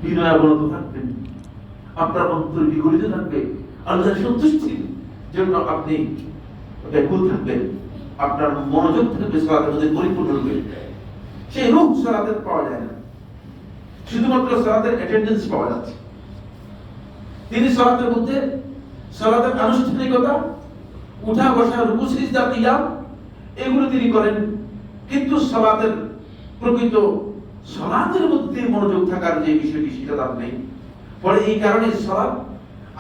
বিনয়াবনত থাকবেন, আপনার অন্তর বিগলিত থাকবে, আল্লাহর সন্তুষ্টির জন্য আপনি ব্যাকুল থাকবেন, আপনার মনোযোগ থাকবে সালাতের মধ্যে পরিপূর্ণ রূপে। সেই রূপ সালাতের পাওয়া যায় না, শুধুমাত্র সালাতের অ্যাটেন্ডেন্স পাওয়া যাচ্ছে। তিনি সালাতের মধ্যে সালাতের আনুষ্ঠানিকতা, উঠা বসা, রুকু সিজদা কিয়াম এগুলো তিনি করেন, কিন্তু সালাতের প্রকৃত সালাতের মধ্যে মনোযোগ থাকার যে বিষয়টি সেটা তার নেই। পরে এই কারণে সালাত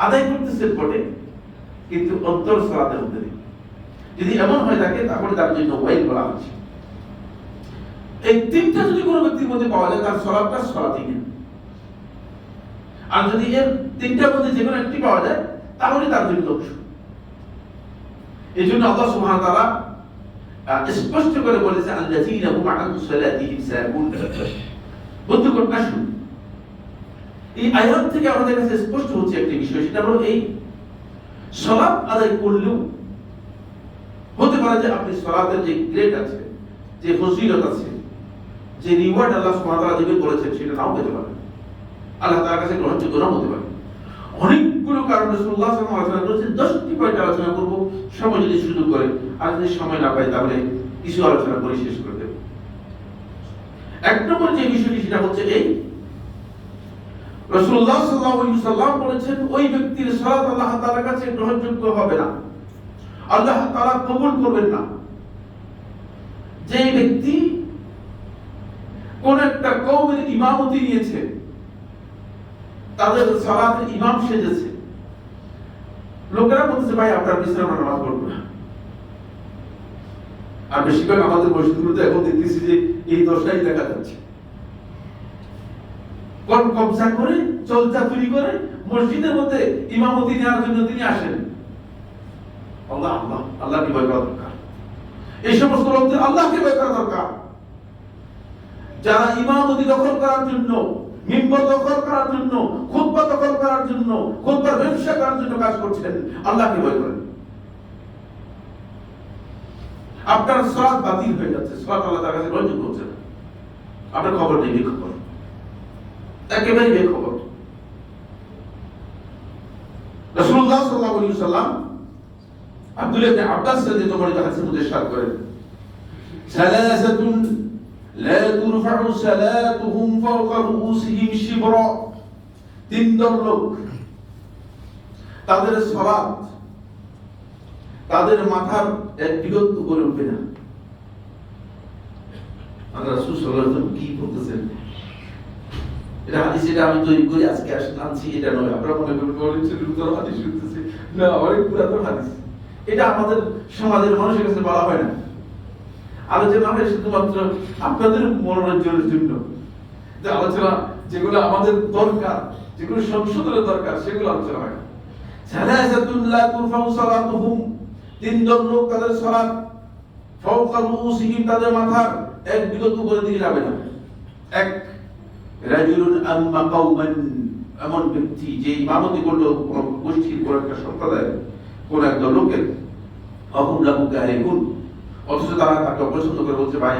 আদায় করতেছেন বটে, কিন্তু অন্তর সালাতের মধ্যে নেই। যদি এমন হয়ে থাকে তাহলে তার জন্য ওয়াইল বলা হচ্ছে। এই তিনটা যদি কোনো ব্যক্তির মধ্যে পাওয়া যায় তার সালাতটা সালাতই নেই। আর যদি এর তিনটার মধ্যে যে কোনো একটি পাওয়া যায় তাহলে তার জন্য দোষ। এই জন্য আল্লাহ সুবহানাহু ওয়া তাআলা স্পষ্ট করে বলেছে আল্লাযীনা হুম আন সালাতিহিম সাহুন। বন্ধুগণ, আসুন এই আয়াত থেকে আমাদের কাছে স্পষ্ট হচ্ছে একটি বিষয়, সেটা হলো এই সালাত আদায় করলেও হতে পারে যে আপনি সালাতের যে গ্রেড আছে, যে ফজিলত আছে, যে রিওয়ার্ড আল্লাহ সুবহানাহু ওয়া তাআলা দিবেন বলেছেন সেটা নাও পেতে পারেন, আল্লাহ তাআলার কাছে গ্রহণযোগ্য নাও হতে পারে। অনেকগুলো কারণ রাসূলুল্লাহ সাল্লাল্লাহু আলাইহি ওয়াসাল্লাম বলেছেন 10টি পয়েন্ট আলোচনা করব, সময় যদি সুযোগ করে, আর যদি সময় না পাই তাহলে কিছু আলোচনা করে শেষ করে দেব। এক নম্বর যে বিষয়টি সেটা হচ্ছে এই, রাসূলুল্লাহ সাল্লাল্লাহু আলাইহি ওয়াসাল্লাম বলেছেন ওই ব্যক্তির সালাত আল্লাহ তাআলার কাছে গ্রহণযোগ্য হবে না, আল্লাহ তাআলা কবুল করবেন না, যে ব্যক্তি কোন একটা কওমের ইমামতি নিয়েছে, তাদের সালাতের ইমাম সেজেছে, লোকেরা বলতেছে ভাই আপনার পিছনে আমরা নামাজ পড়বো না। আর বেশিরভাগ আমাদের মসজিদগুলোতে এখন দেখতেছি যে এই দশাই দেখা যাচ্ছে, কোন কবজা করে চলচা চুরি করে মসজিদের মধ্যে ইমামতি নেওয়ার জন্য তিনি আসেন। আল্লাহ আল্লাহ আল্লাহকে ভয় করা দরকার, এই সমস্ত লোকদের আল্লাহকে ভয় করা দরকার। যারা ইমামতি দখল করার জন্য, মিম্বর দখল করার জন্য, খুতবা দখল করার জন্য, খুতবার ব্যবসা করার জন্য কাজ করছেন, আল্লাহকে ভয় করেন। আপনার সালাত বাতিল হয়ে যাচ্ছে, সালাত আল্লাহ তাআলার কাছে গ্রহণযোগ্য হচ্ছে না। আপনার খবর নেই, বেখবর, একেবারে বেখবর। রাসূলুল্লাহ সাল্লাল্লাহু আলাইহি ওয়াসাল্লাম আব্দুল্লাহ ইবনে আব্বাস রাদিয়াল্লাহু আনহু হাদিসের মধ্যে ইরশাদ করেন, সালাসাতুন লা তুরফাউ সালাতুহুম ফাওকা রুউসিহিম শিবরা। তিন দল লোক, তাদের সালাত তাদের মাথার এক বিগত করে উঠবে না। আল্লাহ রাসূল সাল্লাল্লাহু আলাইহি ওয়াসাল্লাম কি বলতেছেন? এটা হাদিস, এটা আমি তৈরি করে আজকে আনছি, এটা নয়। আপনারা মনে করবেন অনেক হাদিস শুনতেছি, না অনেক পুরাতন হাদিস। এটা আমাদের সমাজের মানুষের কাছে বলা হয় না, আলোচনা হয় শুধুমাত্র আপনাদের মনোরঞ্জনের জন্য। যে আলোচনা যেগুলো আমাদের দরকার, যেগুলো সংশোধনের দরকার, সেগুলো আলোচনা হয় না। সালাসাতুন লা তুরফাউ সালাতুহুম, তিন দল লোক তাদের সালাত ফাওকা রুউসিহিম, তাদের মাথার এক বিগত করে দিয়ে যাবে না। এক, রাজুলুন আম্মা কওমান, এমন ব্যক্তি যে ইমামতি করলো কোন গোষ্ঠীর, কোন একটা সম্প্রদায়ের, কোন একটা লোকের, অহুম লাহু কারিহুন, অথচ তারা তাকে অপছন্দ করে বলছে ভাই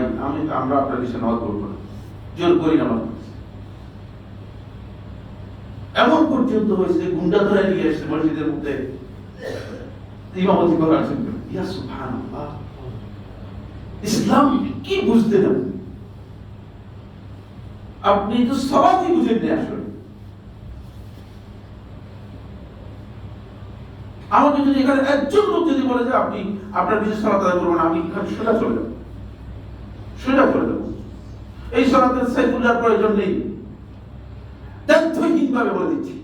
আমরা আপনার বিষয়ে নামাজ পড়বো না, জোর করি নামাজ। এমন পর্যন্ত হয়েছে গুন্ডা ধরে নিয়ে এসেছে মসজিদের মধ্যে ইমামতি করার জন্য। ইয়া সুবহানাল্লাহ, ইসলাম কি বুঝতে না? আপনি তো সালাতই বুঝেন না আসলে। আমাকে যদি এখানে একজন লোক যদি বলে যে আপনি আপনার বিশেষ সালাত আদায় করবেন, আমি এখানে সোজা চলে যাবো, সোজা চলে যাবো। এই সালাতের সাইফুল্লাহর প্রয়োজন নেই, তথ্যহীন ভাবে বলে দিচ্ছি।